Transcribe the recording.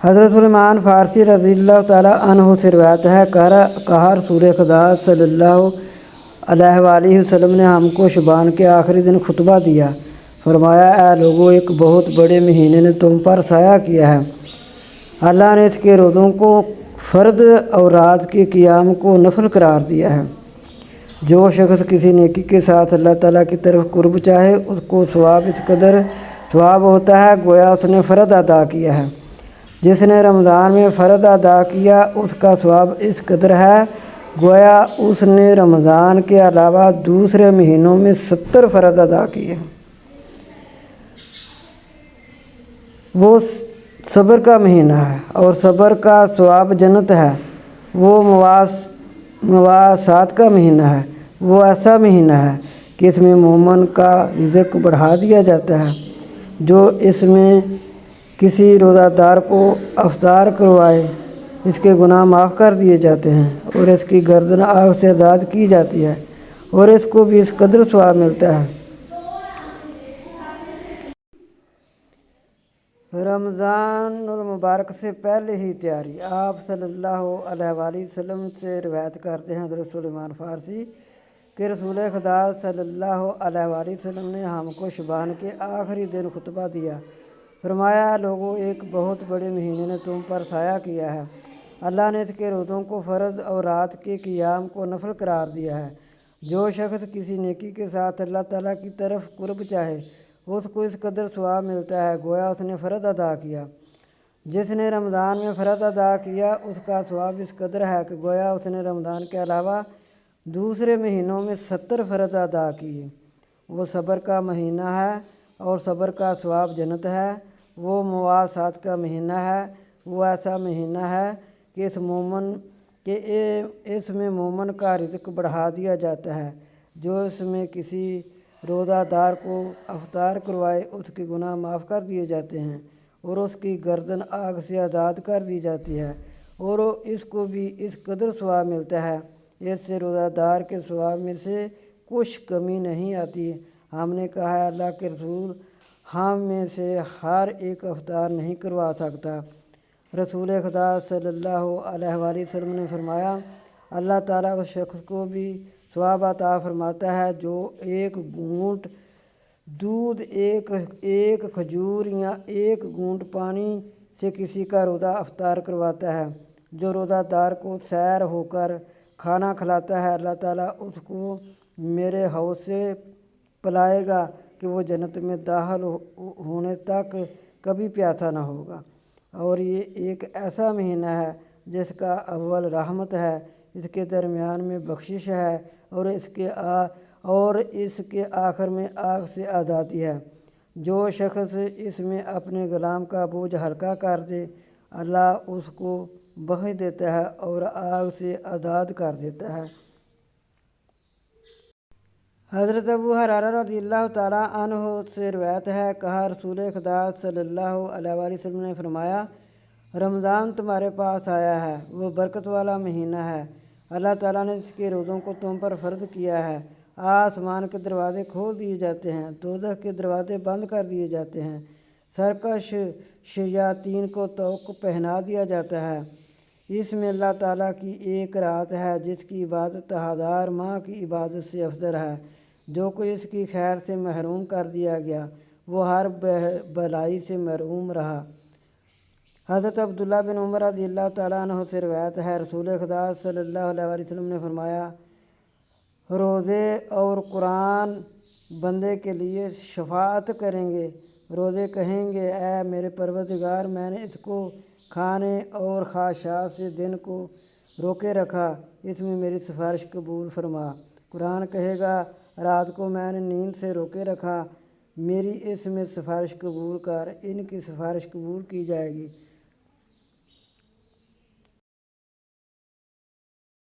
حضرت سلیمان فارسی رضی اللہ تعالیٰ عنہ سے روایت ہے، کہا رسول خدا صلی اللہ علیہ وآلہ وسلم نے ہم کو شعبان کے آخری دن خطبہ دیا۔ فرمایا، اے لوگو، ایک بہت بڑے مہینے نے تم پر سایہ کیا ہے۔ اللہ نے اس کے روزوں کو فرض اور رات کے قیام کو نفل قرار دیا ہے۔ جو شخص کسی نیکی کے ساتھ اللہ تعالیٰ کی طرف قرب چاہے، اس کو ثواب اس قدر ثواب ہوتا ہے گویا اس نے فرض ادا کیا ہے۔ جس نے رمضان میں فرض ادا کیا، اس کا ثواب اس قدر ہے گویا اس نے رمضان کے علاوہ دوسرے مہینوں میں 70 فرض ادا کیے۔ وہ صبر کا مہینہ ہے اور صبر کا ثواب جنت ہے۔ وہ مواسات کا مہینہ ہے۔ وہ ایسا مہینہ ہے کہ اس میں مومن کا رزق بڑھا دیا جاتا ہے۔ جو اس میں کسی روزہ دار کو افطار کروائے، اس کے گناہ معاف کر دیے جاتے ہیں اور اس کی گردن آگ سے آزاد کی جاتی ہے اور اس کو بھی اس قدر ثواب ملتا ہے۔ رمضان المبارک سے پہلے ہی تیاری۔ آپ صلی اللہ علیہ وآلہ وسلم سے روایت کرتے ہیں حضرت سلیمان فارسی کہ رسول خدا صلی اللہ علیہ وآلہ وسلم نے ہم کو شعبان کے آخری دن خطبہ دیا۔ فرمایا، لوگو، ایک بہت بڑے مہینے نے تم پر سایہ کیا ہے۔ اللہ نے اس کے روزوں کو فرض اور رات کے قیام کو نفل قرار دیا ہے۔ جو شخص کسی نیکی کے ساتھ اللہ تعالیٰ کی طرف قرب چاہے، اس کو اس قدر ثواب ملتا ہے گویا اس نے فرض ادا کیا۔ جس نے رمضان میں فرض ادا کیا، اس کا ثواب اس قدر ہے کہ گویا اس نے رمضان کے علاوہ دوسرے مہینوں میں 70 فرض ادا کیے۔ وہ صبر کا مہینہ ہے اور صبر کا ثواب جنت ہے۔ وہ مواسات کا مہینہ ہے۔ وہ ایسا مہینہ ہے کہ اس میں مومن کا رزق بڑھا دیا جاتا ہے۔ جو اس میں کسی روزہ دار کو افطار کروائے، اس کے گناہ معاف کر دیے جاتے ہیں اور اس کی گردن آگ سے آزاد کر دی جاتی ہے اور اس کو بھی اس قدر ثواب ملتا ہے۔ اس سے روزہ دار کے ثواب میں سے کچھ کمی نہیں آتی۔ ہم نے کہا، ہے اللہ کے رسول، ہم میں سے ہر ایک افطار نہیں کروا سکتا۔ رسول خدا صلی اللہ علیہ وآلہ وسلم نے فرمایا، اللہ تعالیٰ اس شخص کو بھی ثواب عطا فرماتا ہے جو ایک گھونٹ دودھ، ایک کھجور یا ایک گھونٹ پانی سے کسی کا روزہ افطار کرواتا ہے۔ جو روزہ دار کو سیر ہو کر کھانا کھلاتا ہے، اللہ تعالیٰ اس کو میرے حوض سے پلائے گا کہ وہ جنت میں داخل ہونے تک کبھی پیاسا نہ ہوگا۔ اور یہ ایک ایسا مہینہ ہے جس کا اول رحمت ہے، اس کے درمیان میں بخشش ہے اور اس کے آخر میں آگ سے آزادی ہے۔ جو شخص اس میں اپنے غلام کا بوجھ ہلکا کر دے، اللہ اس کو بخش دیتا ہے اور آگ سے آزاد کر دیتا ہے۔ حضرت ابو ہریرہ رضی اللہ تعالیٰ عنہ سے روایت ہے، کہا رسول خدا صلی اللہ علیہ وآلہ وسلم نے فرمایا، رمضان تمہارے پاس آیا ہے، وہ برکت والا مہینہ ہے۔ اللہ تعالیٰ نے اس کے روزوں کو تم پر فرض کیا ہے۔ آسمان کے دروازے کھول دیے جاتے ہیں، دوزخ کے دروازے بند کر دیے جاتے ہیں، سرکش شیاطین کو طوق پہنا دیا جاتا ہے۔ اس میں اللہ تعالیٰ کی ایک رات ہے جس کی عبادت 1000 ماہ کی عبادت سے افضل ہے۔ جو کوئی اس کی خیر سے محروم کر دیا گیا، وہ ہر بھلائی سے محروم رہا۔ حضرت عبداللہ بن عمر رضی اللہ تعالیٰ عنہ سے روایت ہے، رسول خدا صلی اللہ علیہ وآلہ وسلم نے فرمایا، روزے اور قرآن بندے کے لیے شفاعت کریں گے۔ روزے کہیں گے، اے میرے پروردگار، میں نے اس کو کھانے اور خواہشات سے دن کو روکے رکھا، اس میں میری سفارش قبول فرما۔ قرآن کہے گا، رات کو میں نے نیند سے روکے رکھا، میری اس میں سفارش قبول کر، ان کی سفارش قبول کی جائے گی۔